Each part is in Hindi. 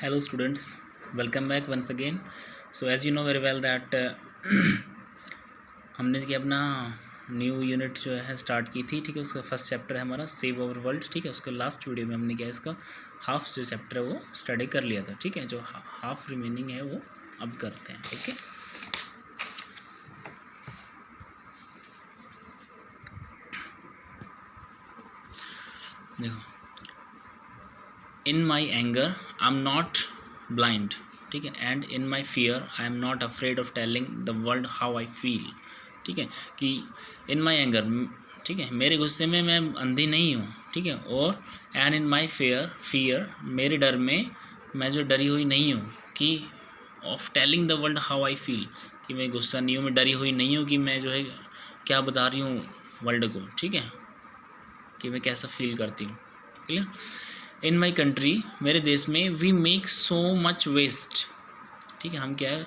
Hello students, welcome back once again. So as you know very well that हमने कि अपना न्यू यूनिट जो है स्टार्ट की थी, ठीक है। उसका फर्स्ट चैप्टर है हमारा सेव अवर वर्ल्ड, ठीक है। उसके लास्ट वीडियो में हमने क्या इसका हाफ जो चैप्टर है वो स्टडी कर लिया था, ठीक है। जो हाफ रिमेनिंग है वो अब करते हैं, ठीक है। देखो, in my anger I am not blind, ठीक है, and in my fear I am not afraid of telling the world how I feel, ठीक है। कि इन माई एंगर, ठीक है, मेरे गुस्से में मैं अंधी नहीं हूँ, ठीक है। और एंड इन माई फियर मेरे डर में मैं जो डरी हुई नहीं हूँ, कि of telling the world how I feel, कि मैं गुस्सा नहीं हूँ, मैं डरी हुई नहीं हूँ कि मैं जो है क्या बता रही हूँ वर्ल्ड को, ठीक है, कि मैं कैसा फील करती हूँ। क्लियर। इन माई कंट्री, मेरे देश में, we make so much waste, ठीक है। हम क्या है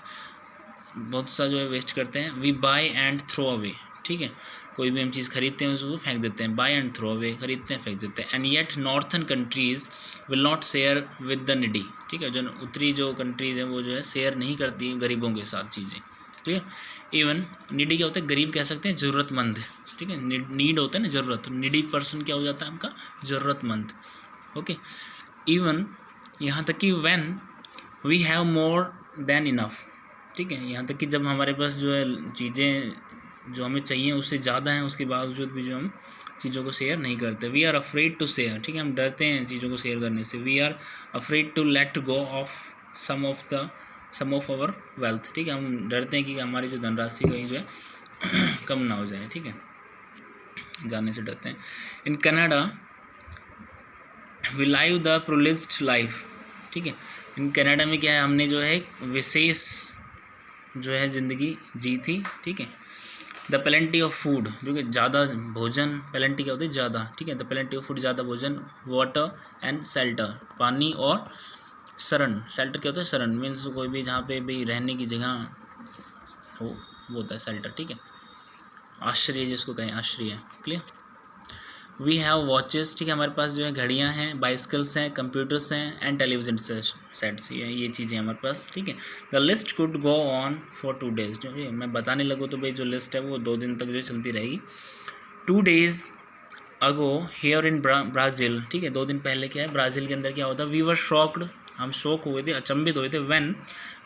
बहुत सा जो है वेस्ट करते हैं। We buy and throw away, ठीक है। कोई भी हम चीज़ खरीदते हैं उसको फेंक देते हैं, बाय एंड थ्रो अवे, खरीदते हैं फेंक देते हैं। And yet northern countries will not share with the needy, ठीक है। जो उत्तरी जो कंट्रीज़ हैं वो जो है शेयर नहीं करती हैं गरीबों के साथ चीज़ें, ठीक है। इवन निडी क्या होता है, गरीब कह सकते हैं, ज़रूरतमंद, ठीक है। नीड होता है ना, ज़रूरत। निडी पर्सन क्या हो जाता है आपका, ज़रूरतमंद, ओके। इवन यहाँ तक कि when we have more than enough, ठीक है। यहाँ तक कि जब हमारे पास जो है चीज़ें जो हमें चाहिए उससे ज़्यादा हैं, उसके बावजूद भी जो हम चीज़ों को शेयर नहीं करते। We are afraid to share, ठीक है। हम डरते हैं चीज़ों को शेयर करने से। We are afraid to let go of some of our wealth, ठीक है। हम डरते हैं कि हमारी जो धनराशि कहीं जो है कम ना हो जाए, ठीक है, जाने से डरते हैं। In Canada we live the privileged life, ठीक है। इन कनाडा में क्या है, हमने जो है विशेष जो है ज़िंदगी जी थी, ठीक है। द प्लेंटी ऑफ फूड, जो कि ज़्यादा भोजन, प्लेंटी क्या होती है ज़्यादा, ठीक है। द प्लेंटी ऑफ फूड, ज़्यादा भोजन। वाटर एंड शेल्टर, पानी और शरण। शेल्टर क्या होता है, शरण मीन्स कोई भी जहाँ पे भी रहने की जगह हो वो होता है शेल्टर, ठीक है। आश्रय जिसको कहें, आश्रय, क्लियर। वी हैव वॉचेस, ठीक है। हमारे पास जो है घड़ियाँ हैं, बाइसिकल्स हैं, कंप्यूटर्स हैं, एंड टेलीविजन सेट्स, ये चीज़ें हमारे पास, ठीक है। The list could go on for 2 days, जो मैं बताने लगूँ तो भाई जो लिस्ट है वो 2 दिन तक जो चलती रहेगी। 2 days ago here in Brazil, ठीक है। 2 दिन पहले क्या है, ब्राज़ील के अंदर क्या होता है, वी वर शॉक्ड, हम शॉक हुए थे, अचंभित हुए थे। When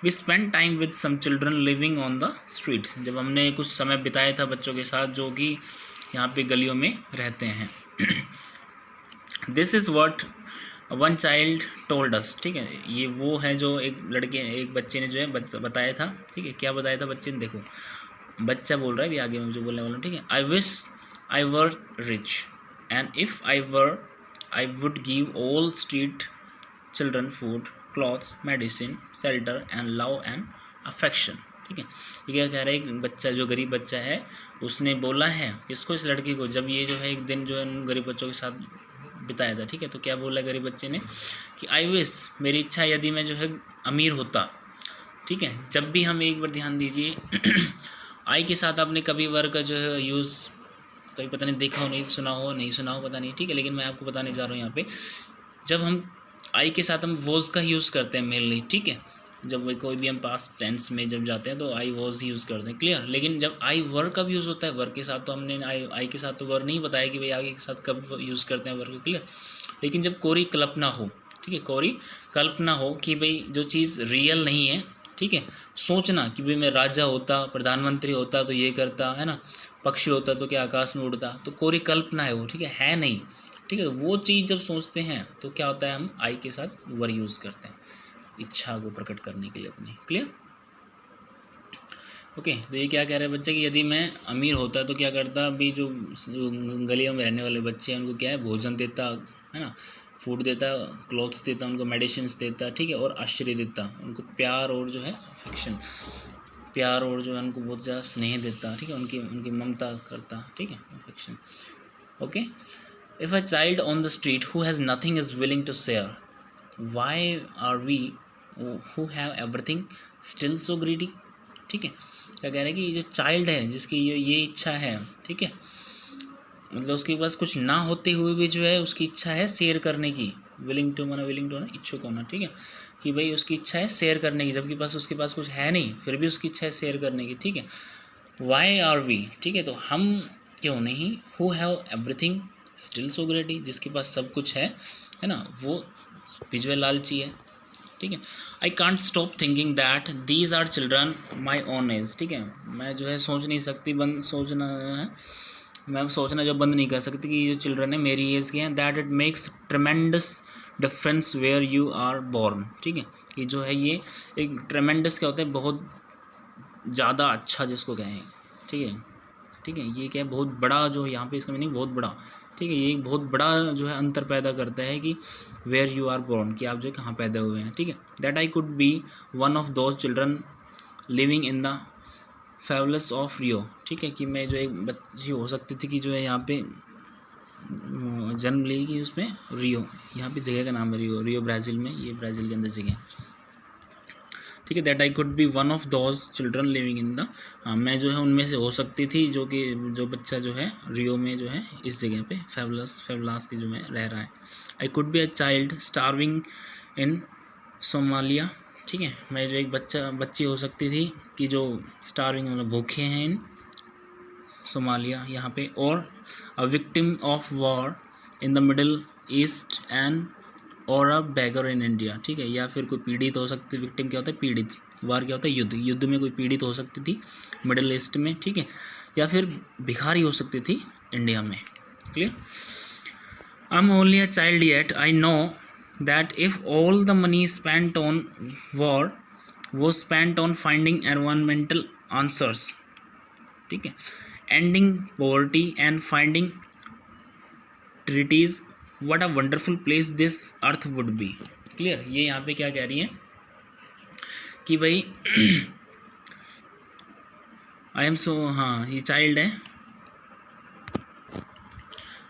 we spend time with some children living on the streets, जब हमने कुछ समय बिताया था बच्चों के साथ जो कि यहाँ पे गलियों में रहते हैं। This is what one child told us, ठीक है। ये वो है जो एक बच्चे ने जो है बताया था, ठीक है। क्या बताया था बच्चे ने, देखो बच्चा बोल रहा है, भी आगे मैं जो बोलने वाला हूँ, ठीक है। I wish I were rich and if I would give all street children food, clothes, medicine, shelter and love and affection, ठीक है। ये क्या कह रहा है, एक बच्चा जो गरीब बच्चा है उसने बोला है किसको, इस लड़की को, जब ये जो है एक दिन जो है उन गरीब बच्चों के साथ बिताया था, ठीक है। तो क्या बोला गरीब बच्चे ने कि आई विश, मेरी इच्छा यदि मैं जो है अमीर होता, ठीक है। जब भी हम एक बार ध्यान दीजिए आई के साथ आपने कभी वर्ग का जो है यूज़ कभी पता नहीं देखा हो, नहीं सुना हो पता नहीं, ठीक है। लेकिन मैं आपको बताने जा रहा हूँ यहाँ पे, जब हम आई के साथ हम वॉज का यूज़ करते हैं मेनली, ठीक है। जब कोई भी हम पास्ट टेंस में जब जाते हैं तो आई वॉज यूज़ करते हैं, क्लियर। लेकिन जब आई वर्क कब यूज़ होता है, वर्क के साथ तो हमने आई के साथ तो वर्क नहीं बताया कि भाई आई के साथ कब यूज़ करते हैं वर्क, क्लियर। लेकिन जब कोरी कल्पना हो, ठीक है, कोरी कल्पना हो कि भाई जो चीज़ रियल नहीं है, ठीक है, सोचना कि भाई मैं राजा होता, प्रधानमंत्री होता तो ये करता, है ना, पक्षी होता तो क्या आकाश में उड़ता, तो कोरी कल्पना है वो, ठीक है नहीं, ठीक है। वो चीज़ जब सोचते हैं तो क्या होता है, हम आई के साथ वर यूज़ करते हैं इच्छा को प्रकट करने के लिए अपनी, क्लियर, ओके। तो ये क्या कह रहा है बच्चा कि यदि मैं अमीर होता तो क्या करता, अभी जो गलियों में रहने वाले बच्चे हैं उनको क्या है, भोजन देता, है ना, फूड देता, क्लॉथ्स देता, उनको मेडिसिन देता, ठीक है, और आश्रय देता, उनको प्यार और जो है अफेक्शन, प्यार और जो है उनको बहुत ज़्यादा स्नेह देता, ठीक है, उनकी उनकी ममता करता, ठीक है, affection, okay. If a child on the street who has nothing is willing to share, why are we who have everything still so greedy, ठीक है। क्या कह रहे हैं कि ये जो चाइल्ड है जिसकी ये इच्छा है, ठीक है, मतलब उसके पास कुछ ना होते हुए भी जो है उसकी इच्छा है शेयर करने की, विलिंग टू माना विलिंग टू होना इच्छुक होना, ठीक है, कि भाई उसकी इच्छा है शेयर करने की, जबकि उसके पास कुछ है नहीं, फिर भी उसकी इच्छा है शेयर करने की, ठीक है। वाई आर वी, ठीक है, तो हम क्यों नहीं, हु हैव एवरीथिंग स्टिल सो ग्रेडी, जिसके पास सब कुछ है ना, वो विजुअल लालची है, ठीक है। I can't stop thinking that these are children my own age, ठीक है, मैं जो है सोच नहीं सकती, सोचना है, मैं सोचना जो बंद नहीं कर सकती कि ये जो चिल्ड्रन है मेरी एज के हैं। That it makes tremendous difference where you are born, ठीक है, कि जो है ये एक ट्रमेंडस क्या होता है, बहुत ज़्यादा अच्छा जिसको कहें, ठीक है, ठीक है, ये क्या है, बहुत बड़ा, जो यहाँ पे इसका मीनिंग बहुत बड़ा, ठीक है, ये एक बहुत बड़ा जो है अंतर पैदा करता है कि वेयर यू आर बोर्न, कि आप जो है कहाँ पैदा हुए हैं, ठीक है। That I could be one of those children living in the favelas of Rio, ठीक है, कि मैं जो एक बच्ची हो सकती थी कि जो है यहाँ पे जन्म लेगी उसमें रियो, यहाँ पे जगह का नाम है रियो, रियो ब्राज़ील में, ये ब्राज़ील के अंदर जगह है, ठीक है। That I could be one of those children living in the, हाँ मैं जो है उनमें से हो सकती थी जो बच्चा जो है रियो में जो है इस जगह पे फेवलास के जो में रह रहा है। आई could be a child starving in Somalia, ठीक है, मैं जो एक बच्ची हो सकती थी कि जो स्टार्विंग मतलब भूखे हैं इन सोमालिया यहाँ पे, और a victim of war in the middle east and और अ बैगर इन इंडिया, ठीक है, या फिर कोई पीड़ित हो सकती है, विक्टिम क्या होता है पीड़ित, वार क्या होता है युद्ध में कोई पीड़ित हो सकती थी मिडिल ईस्ट में, ठीक है, या फिर भिखारी हो सकती थी इंडिया में, clear. I am only a child yet I know that if all the money spent on war was spent on finding environmental answers, ठीक है, ending poverty and finding treaties, what a wonderful place this earth would be, clear. ये यहाँ पे क्या कह रही है कि भाई आई एम सो, हाँ ये चाइल्ड है,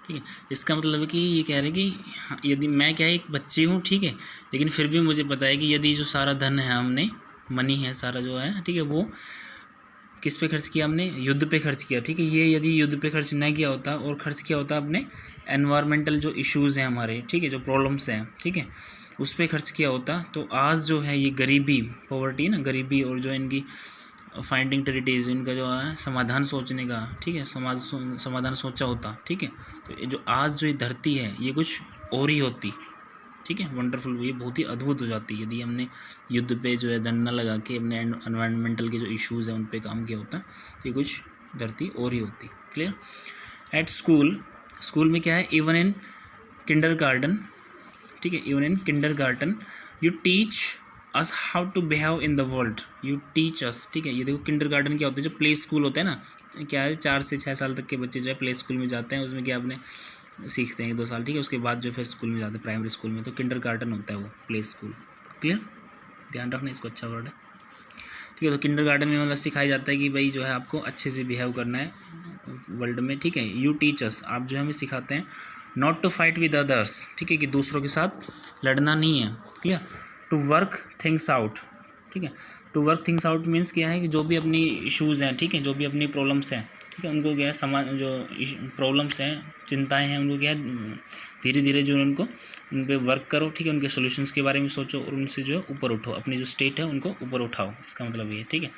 ठीक है, इसका मतलब है कि ये कह रहे हैं कि यदि मैं क्या है एक बच्ची हूँ, ठीक है, लेकिन फिर भी मुझे पता है कि यदि जो सारा धन है हमने मनी है सारा जो है, ठीक है, वो किस पे खर्च किया हमने, युद्ध पे खर्च किया, ठीक है, ये यदि युद्ध पे खर्च ना किया होता और खर्च किया होता अपने एनवायरमेंटल जो इश्यूज़ हैं हमारे, ठीक है, जो प्रॉब्लम्स हैं, ठीक है, उस पर खर्च किया होता, तो आज जो है ये गरीबी, पॉवर्टी है ना, गरीबी, और जो इनकी फाइंडिंग ट्रीटीज, इनका जो है समाधान सोचने का, ठीक है, समाधान सोचा होता, ठीक है, तो ये जो आज जो ये धरती है ये कुछ और ही होती, ठीक है, वंडरफुल, ये बहुत ही अद्भुत हो जाती है यदि हमने युद्ध पे जो है धन न लगा के अपने एनवायरमेंटल के जो इश्यूज़ हैं उन पे काम किया होता, तो ये कुछ धरती और ही होती, क्लियर। एट स्कूल में क्या है, इवन इन किंडरगार्टन, ठीक है, even in kindergarten you teach us how to behave in the world, you teach us, ठीक है, ये देखो किंडरगार्टन क्या होता है, जो प्ले स्कूल होता है ना, क्या है 4 से 6 साल तक के बच्चे जो है प्ले स्कूल में जाते हैं, उसमें क्या अपने सीखते हैं 2 साल, ठीक है, उसके बाद जो फिर स्कूल में जाते हैं प्राइमरी स्कूल में, तो किंडरगार्टन होता है वो प्ले स्कूल, क्लियर, ध्यान रखना इसको, अच्छा वर्ड है, ठीक है। तो किंडरगार्टन में मतलब सिखाया जाता है कि भाई जो है आपको अच्छे से बिहेव करना है वर्ल्ड में, ठीक है। यू टीचर्स, आप जो है हमें सिखाते हैं, not to fight with others, ठीक है, कि दूसरों के साथ लड़ना नहीं है, clear. To work things out, ठीक है, to work things out means क्या है कि जो भी अपनी इश्यूज़ हैं, ठीक है, जो भी अपनी प्रॉब्लम्स हैं, ठीक है, उनको क्या है जो प्रॉब्लम्स हैं, चिंताएं हैं, उनको क्या है धीरे धीरे जो उनको उन पर वर्क करो, ठीक है, उनके सॉल्यूशंस के बारे में सोचो और उनसे जो है ऊपर उठो, अपनी जो स्टेट है उनको ऊपर उठाओ, इसका मतलब ये, ठीक है।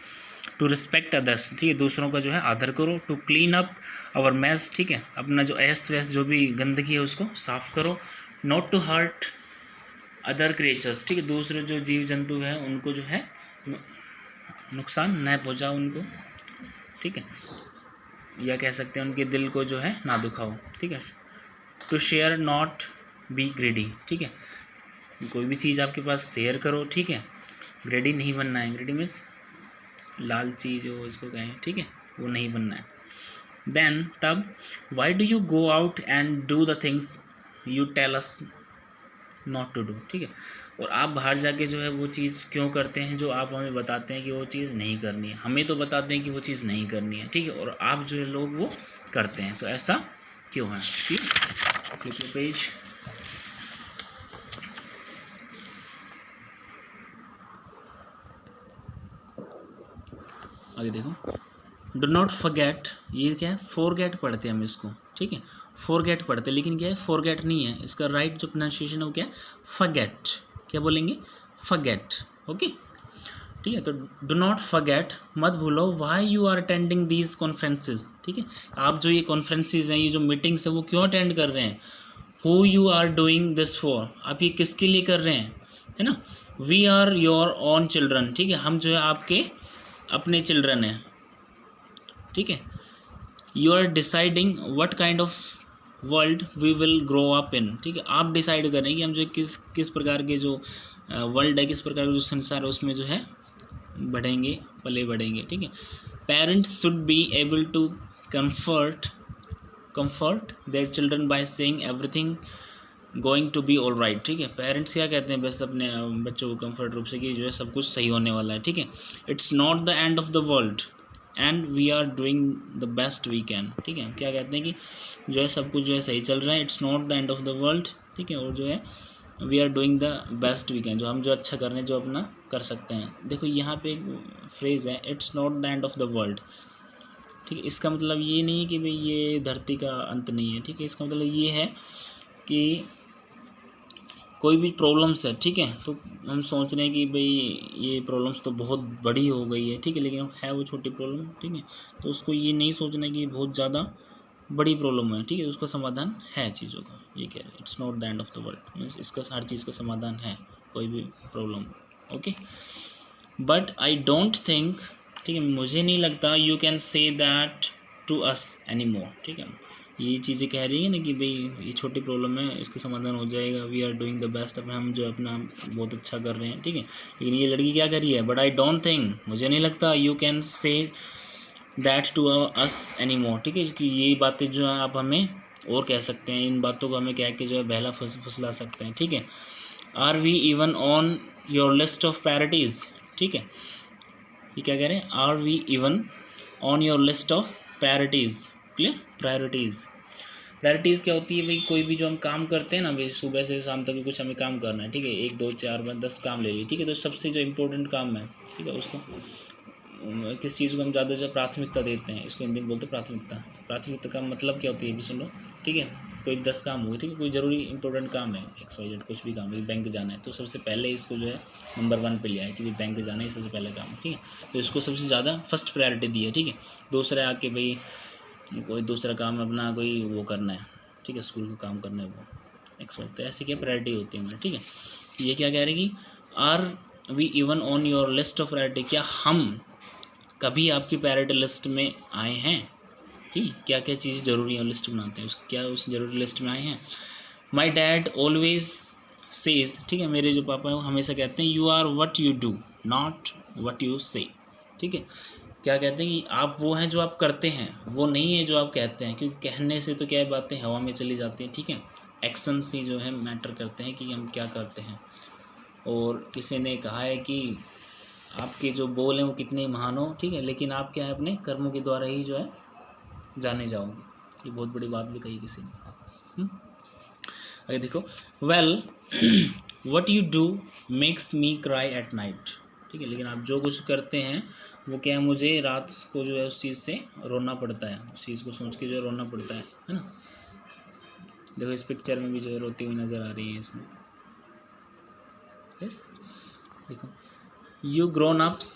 टू रिस्पेक्ट अदर्स, ठीक है, दूसरों का जो है आदर करो। To clean up our mess, ठीक है, अपना जो ऐस्त वैस जो भी गंदगी है उसको साफ़ करो। Not to hurt other creatures, ठीक है, दूसरे जो जीव जंतु हैं उनको जो है नुकसान न पहुँचाओ उनको, ठीक है, या कह सकते हैं उनके दिल को जो है ना दुखाओ, ठीक है। To share not be greedy, ठीक है, कोई भी चीज़ आपके पास शेयर करो, ठीक है, ग्रेडी नहीं बनना है, ग्रेडी मीन्स लालची जो इसको कहें, ठीक है, वो नहीं बनना है। देन तब why do you go out and do the things you tell us not to do, ठीक है, और आप बाहर जाके जो है वो चीज़ क्यों करते हैं जो आप हमें बताते हैं कि वो चीज़ नहीं करनी है, हमें तो बताते हैं कि वो चीज़ नहीं करनी है, ठीक है, और आप जो है लोग वो करते हैं, तो ऐसा क्यों है, ठीक, फ्लिप पेज। आगे देखो, डो नॉट फॉरगेट, ये क्या है, फॉरगेट पढ़ते हैं हम इसको, ठीक है, फॉरगेट पढ़ते हैं, लेकिन क्या है फॉरगेट नहीं है, इसका राइट जो प्रोनाउंसिएशन है वो क्या है, फॉरगेट, क्या बोलेंगे, फॉरगेट, ओके, ठीक है। तो डो नॉट फॉरगेट, मत भूलो, why you are attending these conferences, ठीक है, आप जो ये कॉन्फ्रेंसेज हैं, ये जो मीटिंग्स है वो क्यों अटेंड कर रहे हैं, who you are doing this for, आप ये किसके लिए कर रहे हैं, है ना, we are your own children, ठीक है, हम जो है आपके अपने चिल्ड्रन हैं, ठीक है, you are deciding what kind of world we will grow up in, ठीक है, आप डिसाइड करें कि हम जो किस प्रकार के जो वर्ल्ड है, किस प्रकार का जो संसार है उसमें जो है बढ़ेंगे, पले बढ़ेंगे, ठीक है। Parents should be able to comfort their children by saying everything going to be all right, ठीक है, पेरेंट्स क्या कहते हैं बस अपने बच्चों को कंफर्ट रूप से कि जो है सब कुछ सही होने वाला है, ठीक है, it's not the end of the world and we are doing the best we can, ठीक है, क्या कहते हैं कि जो है सब कुछ जो है सही चल रहा है, it's not the end of the world, ठीक है, और जो है we are doing the best we can, जो हम जो अच्छा कर रहे हैं, जो अपना कर सकते हैं। देखो यहाँ पे एक फ्रेज़ है, it's not the end of the world, ठीक है, इसका मतलब ये नहीं कि भाई ये धरती का अंत नहीं है, ठीक है, इसका मतलब ये है कि कोई भी प्रॉब्लम्स है, ठीक है, तो हम सोच रहे हैं कि भाई ये प्रॉब्लम्स तो बहुत बड़ी हो गई है, ठीक है, लेकिन है वो छोटी प्रॉब्लम, ठीक है, तो उसको ये नहीं सोचना कि बहुत ज़्यादा बड़ी प्रॉब्लम है, ठीक है, उसका समाधान है चीज़ों का, ये कह रहे हैं, it's not the end of the world, means इसका हर चीज़ का समाधान है, कोई भी problem, okay, but I don't think, ठीक है, मुझे नहीं लगता you can say that to us any more, ठीक है, ये चीज़ें कह रही है ना कि भाई ये छोटी प्रॉब्लम है, इसका समाधान हो जाएगा, we are doing the best, अपना हम जो अपना बहुत अच्छा कर रहे हैं, ठीक है, लेकिन ये लड़की क्या कर रही है, बट आई डोंट थिंक, मुझे नहीं लगता you can say that to us any more, ठीक है, कि ये बातें जो है आप हमें और कह सकते हैं, इन बातों को हमें कह के जो है बहला फुसला सकते हैं, ठीक है, are we even on your list of priorities, ठीक है, ये क्या कह रहे हैं, are we even on your list of priorities, clear, priorities क्या होती है भाई, कोई भी जो हम काम करते हैं ना भाई, सुबह से शाम तक कुछ हमें काम करना है, ठीक है, 1 2 4 5 10 काम ले लिए, ठीक है, तो सबसे जो इम्पोर्टेंट काम है, ठीक है, उसको किस चीज़ को हम ज़्यादा से प्राथमिकता देते हैं, इसको हिंदी में बोलते हैं प्राथमिकता। तो प्राथमिकता का मतलब क्या होती है भी सुन लो, ठीक है, कोई 10 काम हुए, ठीक है, कोई ज़रूरी इंपॉर्टेंट काम है, XYZ कुछ भी काम है, बैंक जाना है, तो सबसे पहले इसको जो है नंबर 1 पे लिया है कि भाई बैंक जाना है, सबसे पहले काम है, ठीक है, तो इसको सबसे ज़्यादा फर्स्ट प्रायोरिटी दी है, ठीक है, दूसरा आके भाई कोई दूसरा काम अपना कोई वो करना है, ठीक है, स्कूल का काम करना है वो XYZ, तो ऐसी क्या प्रायोरिटी होती है, ठीक है, ये क्या कह रहे कि are we even on your list of priority, क्या हम कभी आपकी प्रायोरिटी लिस्ट में आए हैं, ठीक, क्या क्या चीज़ ज़रूरी है लिस्ट बनाते हैं, उस क्या उस ज़रूरी लिस्ट में आए हैं। माई डैड ऑलवेज सेज, ठीक है, मेरे जो पापा हैं वो हमेशा कहते हैं, you are what you do not what you say, ठीक है, क्या कहते हैं कि आप वो हैं जो आप करते हैं, वो नहीं है जो आप कहते हैं, क्योंकि कहने से तो क्या बातें हवा में चली जाती हैं, ठीक है, एक्शन से जो है मैटर करते हैं कि हम क्या करते हैं। और किसी ने कहा है कि आपके जो बोल हैं वो कितने महान हो, ठीक है, लेकिन आप क्या है अपने कर्मों के द्वारा ही जो है जाने जाओगे, ये बहुत बड़ी बात भी कही किसी ने। अरे देखो, well what you do makes me cry at night, ठीक है, लेकिन आप जो कुछ करते हैं वो क्या है, मुझे रात को जो है उस चीज़ से रोना पड़ता है, उस चीज़ को सोच के जो है रोना पड़ता है ना। देखो इस पिक्चर में भी जो है रोती हुई नज़र आ रही है इसमें, यस, देखो, यू ग्रोन अप्स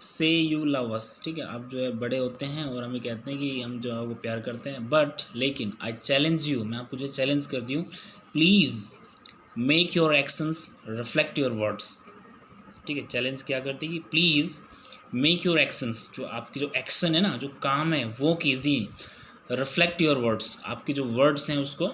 से यू लव अस, ठीक है, आप जो है बड़े होते हैं और हमें कहते हैं कि हम जो है वो प्यार करते हैं, बट लेकिन आई चैलेंज यू, मैं आपको जो चैलेंज करती हूँ, please make your actions reflect your words, ठीक है, चैलेंज क्या करती है कि प्लीज़ मेक योर एक्शंस, जो आपकी जो एक्शन है ना, जो काम है वो कीजिए, रिफ्लेक्ट योर वर्ड्स, आपके जो वर्ड्स हैं उसको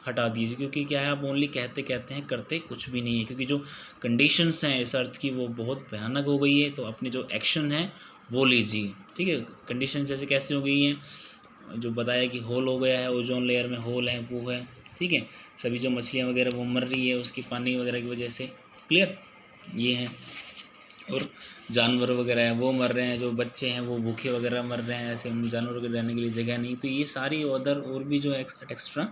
हटा दीजिए, क्योंकि क्या है आप ओनली कहते कहते हैं, करते कुछ भी नहीं है, क्योंकि जो कंडीशंस हैं इस अर्थ की वो बहुत भयानक हो गई है, तो अपने जो एक्शन है वो लीजिए, ठीक है, कंडीशन जैसे कैसे हो गई हैं, जो बताया कि होल हो गया है, ओजोन लेयर में होल है वो है, ठीक है, सभी जो मछलियाँ वगैरह वो मर रही है उसकी पानी वगैरह की वजह से, क्लियर, ये है, और जानवर वगैरह हैं वो मर रहे हैं, जो बच्चे हैं वो भूखे वगैरह मर रहे हैं, ऐसे जानवरों के रहने के लिए जगह नहीं, तो ये सारी और भी जो एक्स्ट्रा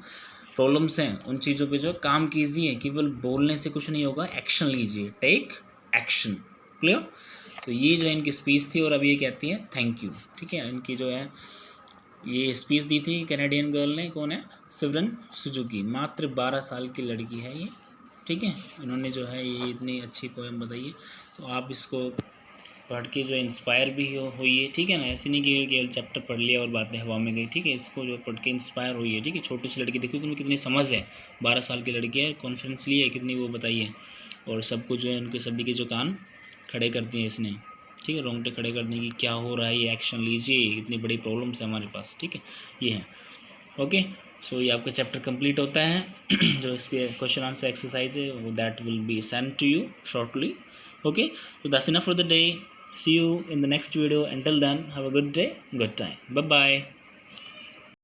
प्रॉब्लम्स हैं उन चीज़ों पे जो काम कीजिए, केवल बोलने से कुछ नहीं होगा, एक्शन लीजिए, टेक एक्शन, क्लियर। तो ये जो है इनकी स्पीच थी और अब ये कहती है थैंक यू, ठीक है। इनकी जो है ये स्पीच दी थी कैनेडियन गर्ल ने, कौन है, सिमरन सुजुकी, मात्र 12 साल की लड़की है ये, ठीक है। इन्होंने जो है ये इतनी अच्छी पोएम बताई है, तो आप इसको पढ़ के जो इंस्पायर भी हुई है, ठीक है ना। ऐसे नहीं कि केवल चैप्टर पढ़ लिया और बातें हवा में गई, ठीक है। इसको जो पढ़ के इंस्पायर हुई है, ठीक है। छोटी सी लड़की, देखो तुम्हें कितनी समझ है, 12 साल की लड़की है, कॉन्फिडेंस ली है, कितनी वो बताई है, और सबको जो है उनके सभी के जो कान खड़े करती हैं इसने, ठीक है। रोंगटे खड़े करने की, क्या हो रहा है, ये एक्शन लीजिए, इतनी बड़ी प्रॉब्लम्स है हमारे पास, ठीक है। ये है ओके। सो ये आपका चैप्टर कंप्लीट होता है। जो इसके क्वेश्चन आंसर एक्सरसाइज है वो that will be send to you shortly, okay. So that's enough for the day. See you in the next video. Until then, have a good day, good time. Bye bye.